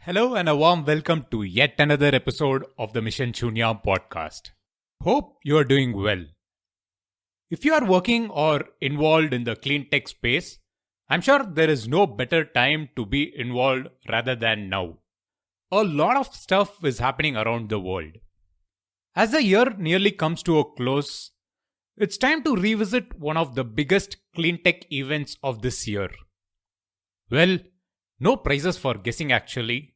Hello and a warm welcome to yet another episode of the Mission Shunya podcast. Hope you are doing well. If you are working or involved in the clean tech space, I'm sure there is no better time to be involved rather than now. A lot of stuff is happening around the world. As the year nearly comes to a close, it's time to revisit one of the biggest clean tech events of this year. Well, no prizes for guessing actually.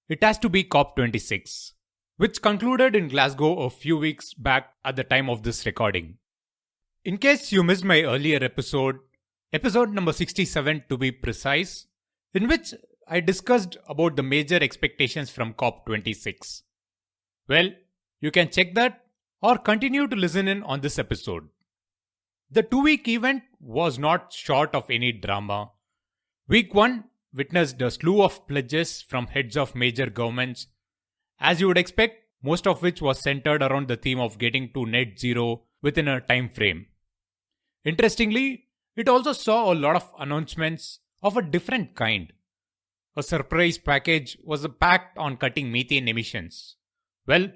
It has to be COP26, which concluded in Glasgow a few weeks back at the time of this recording. In case you missed my earlier episode number 67 to be precise, in which I discussed about the major expectations from COP26. Well, you can check that or continue to listen in on this episode. The 2-week event was not short of any drama. Week 1 witnessed a slew of pledges from heads of major governments, as you would expect, most of which was centered around the theme of getting to net zero within a time frame. Interestingly, it also saw a lot of announcements of a different kind. A surprise package was a pact on cutting methane emissions. Well,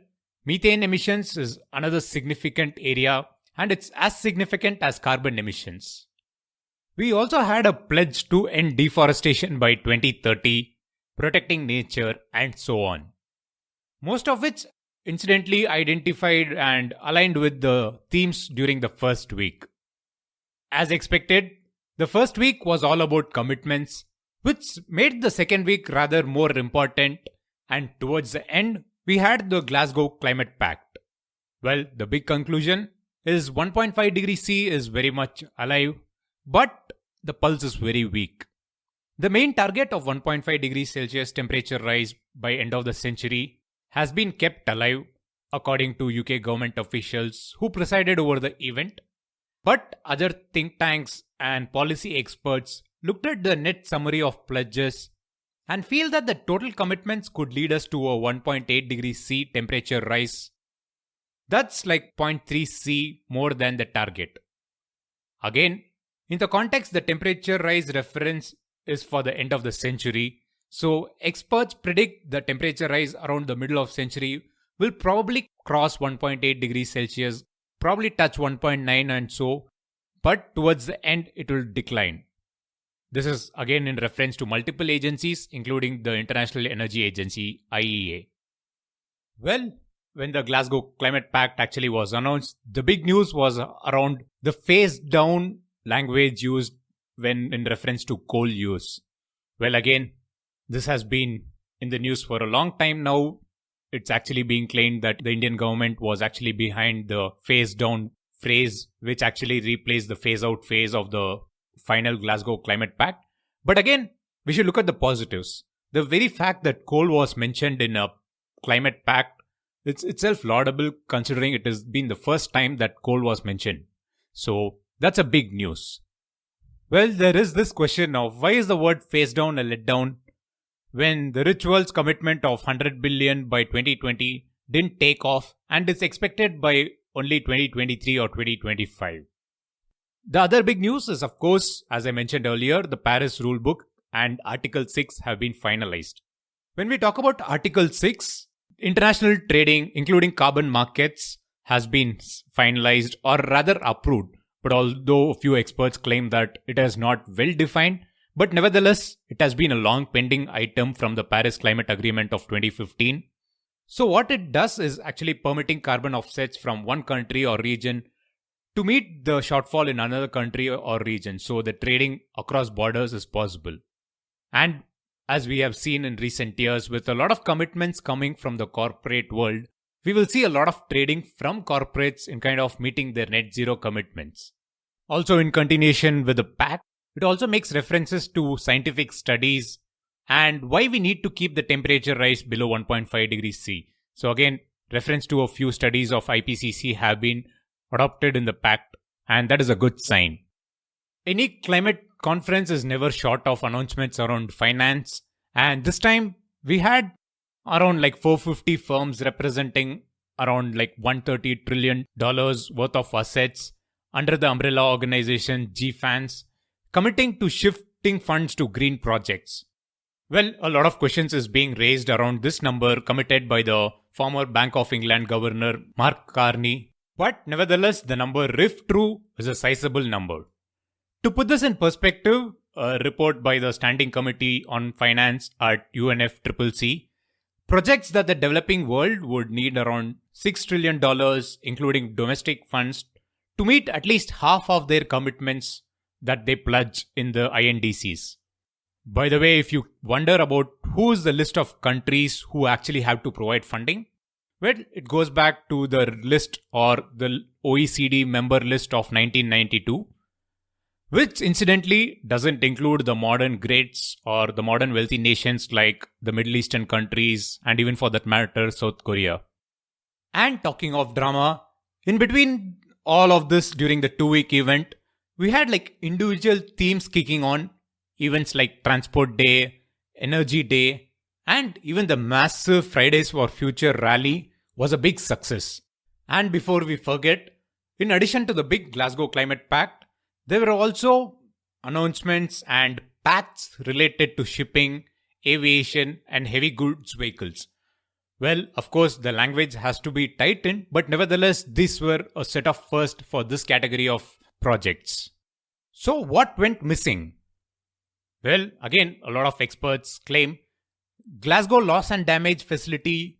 methane emissions is another significant area, and it's as significant as carbon emissions. We also had a pledge to end deforestation by 2030, protecting nature, and so on. Most of which incidentally identified and aligned with the themes during the first week. As expected, the first week was all about commitments, which made the second week rather more important, and towards the end, we had the Glasgow Climate Pact. Well, the big conclusion is 1.5 degrees C is very much alive, but the pulse is very weak. The main target of 1.5 degrees Celsius temperature rise by end of the century has been kept alive, according to UK government officials who presided over the event. But other think tanks and policy experts looked at the net summary of pledges and feel that the total commitments could lead us to a 1.8 degrees C temperature rise. That's like 0.3 C more than the target. Again, in the context, the temperature rise reference is for the end of the century, so experts predict the temperature rise around the middle of century will probably cross 1.8 degrees Celsius, probably touch 1.9 and so, but towards the end it will decline. This is again in reference to multiple agencies, including the International Energy Agency, IEA. Well, when the Glasgow Climate Pact actually was announced, the big news was around the phase down language used when in reference to coal use. Well, again, this has been in the news for a long time now. It's actually being claimed that the Indian government was actually behind the phase down phrase, which actually replaced the phase out phase of the final Glasgow Climate Pact. But again, we should look at the positives. The very fact that coal was mentioned in a climate pact, it's itself laudable considering it has been the first time that coal was mentioned. So that's a big news. Well, there is this question of why is the word phase down a letdown when the rich world's commitment of 100 billion by 2020 didn't take off and is expected by only 2023 or 2025. The other big news is, of course, as I mentioned earlier, the Paris Rulebook and Article 6 have been finalized. When we talk about Article 6, international trading, including carbon markets, has been finalized or rather approved. But although a few experts claim that it is not well defined, but nevertheless, it has been a long pending item from the Paris Climate Agreement of 2015. So what it does is actually permitting carbon offsets from one country or region to meet the shortfall in another country or region. So the trading across borders is possible. And as we have seen in recent years, with a lot of commitments coming from the corporate world, we will see a lot of trading from corporates in kind of meeting their net zero commitments. Also, in continuation with the pact, it also makes references to scientific studies and why we need to keep the temperature rise below 1.5 degrees C. So again, reference to a few studies of IPCC have been adopted in the pact, and that is a good sign. Any climate conference is never short of announcements around finance, and this time we had around like 450 firms representing around like $130 trillion worth of assets under the umbrella organization GFANS, committing to shifting funds to green projects. Well, a lot of questions is being raised around this number committed by the former Bank of England Governor Mark Carney. But nevertheless, the number, if true, is a sizable number. To put this in perspective, a report by the Standing Committee on Finance at UNFCCC projects that the developing world would need around $6 trillion, including domestic funds, to meet at least half of their commitments that they pledge in the INDCs. By the way, if you wonder about who is the list of countries who actually have to provide funding, well, it goes back to the list or the OECD member list of 1992, which incidentally doesn't include the modern greats or the modern wealthy nations like the Middle Eastern countries and even for that matter, South Korea. And talking of drama, in between all of this during the 2-week event, we had like individual themes kicking on. Events like Transport Day, Energy Day, and even the massive Fridays for Future rally was a big success. And before we forget, in addition to the big Glasgow Climate Pact, there were also announcements and pacts related to shipping, aviation, and heavy goods vehicles. Well, of course, the language has to be tightened, but nevertheless, these were a set of first for this category of projects. So, what went missing? Well, again, a lot of experts claim Glasgow Loss and Damage Facility,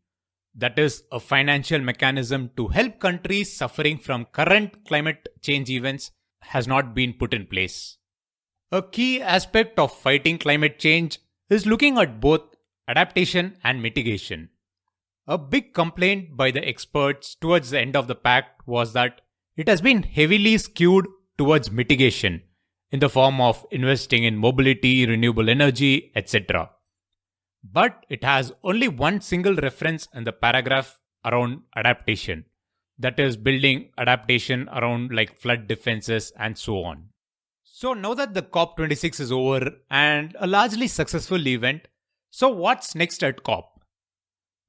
that is a financial mechanism to help countries suffering from current climate change events, has not been put in place. A key aspect of fighting climate change is looking at both adaptation and mitigation. A big complaint by the experts towards the end of the pact was that it has been heavily skewed towards mitigation, in the form of investing in mobility, renewable energy, etc. But it has only one single reference in the paragraph around adaptation, that is building adaptation around like flood defenses and so on. So now that the COP26 is over and a largely successful event, so what's next at COP?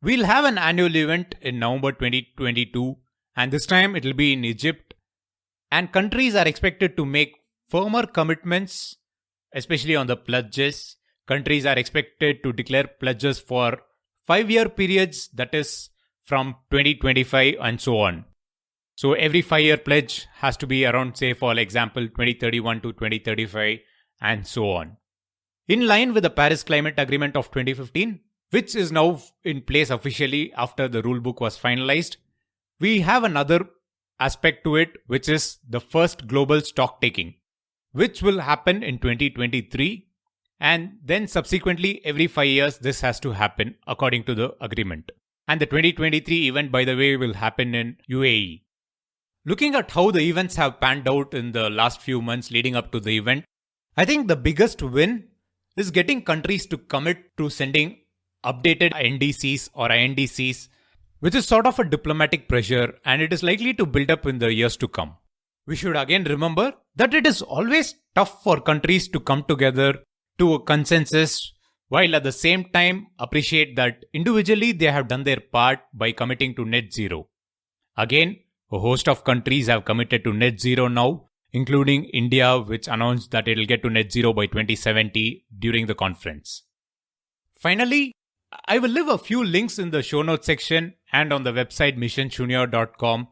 We'll have an annual event in November 2022 and this time it will be in Egypt, and countries are expected to make firmer commitments, especially on the pledges. Countries are expected to declare pledges for 5-year periods, that is from 2025 and so on. So every 5-year pledge has to be around, say for example, 2031 to 2035 and so on. In line with the Paris Climate Agreement of 2015, which is now in place officially after the rulebook was finalized, we have another aspect to it, which is the first global stock taking, which will happen in 2023, and then subsequently every 5 years this has to happen according to the agreement. And the 2023 event, by the way, will happen in UAE. Looking at how the events have panned out in the last few months leading up to the event, I think the biggest win is getting countries to commit to sending updated NDCs or INDCs, which is sort of a diplomatic pressure and it is likely to build up in the years to come. We should again remember that it is always tough for countries to come together to a consensus, while at the same time appreciate that individually they have done their part by committing to net zero. Again, a host of countries have committed to net zero now, including India, which announced that it will get to net zero by 2070 during the conference. Finally, I will leave a few links in the show notes section and on the website missionshunya.com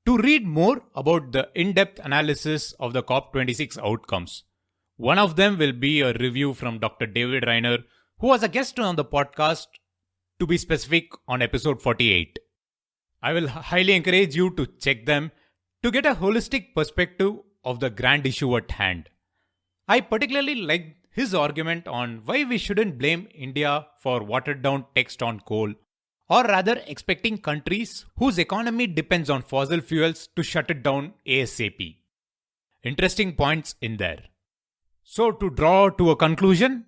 to read more about the in-depth analysis of the COP26 outcomes. One of them will be a review from Dr. David Reiner, who was a guest on the podcast, to be specific, on episode 48. I will highly encourage you to check them to get a holistic perspective of the grand issue at hand. I particularly liked his argument on why we shouldn't blame India for watered down text on coal, or rather expecting countries whose economy depends on fossil fuels to shut it down ASAP. Interesting points in there. So to draw to a conclusion,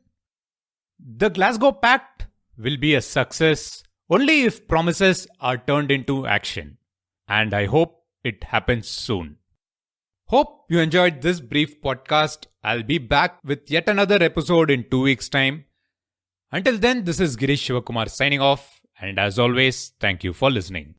the Glasgow Pact will be a success only if promises are turned into action. And I hope it happens soon. Hope you enjoyed this brief podcast. I'll be back with yet another episode in 2 weeks' time. Until then, this is Girish Shivakumar signing off. And as always, thank you for listening.